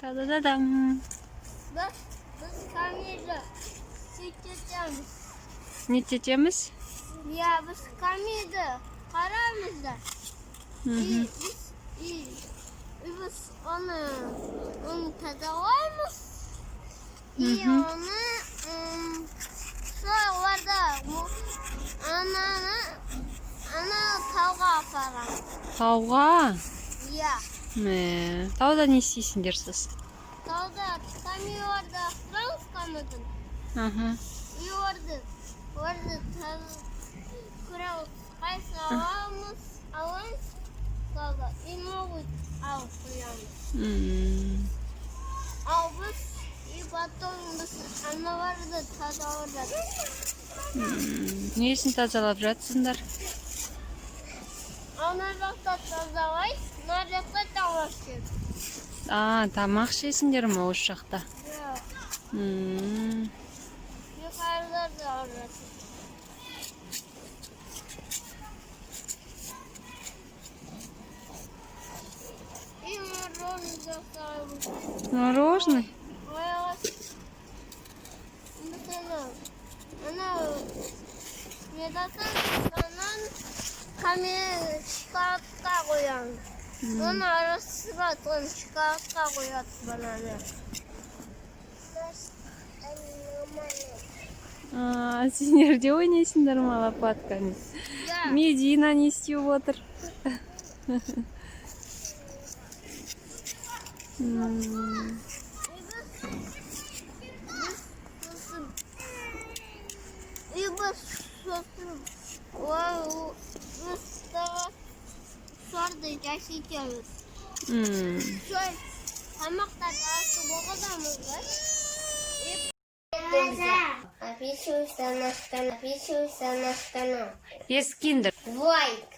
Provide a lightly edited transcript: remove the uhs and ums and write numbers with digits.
Та-да-да-дам. Biz kamera çekeceğiz. Ne çekeceğimiz? Ya biz kamera kararımız da. Biz onu tadavayız. İyi onu şuralarda ana tavga aparam. Tauға? Ya. Тауда не істейсіңдер сіз? Tavda kamera Franz kamadın. İyi orada kural kaysa avans tavda imavut av kuyamız. Biz и потом biz аналарды тазалап жатырмыз. Несін тазалап жатсыңдар? Ана жақта тазалайық, мына жақта тамақ ішеміз. Тамақ ішесіңдер ме осы жақта? Yukarıda da orası. И мороженое заставим. Мороженое? Ana Medasan kamera çıkartta koyan. Onun arasına ton çıkartta koyat bana ne? Сендер де ойнайсыңдар ма лопатками? Медина не істеп отыр. И біз сорды жасайтамыз. Тамақтарды ашып оқыдамыз ба? Подписывайся на канал. Ескиндер. Лайк.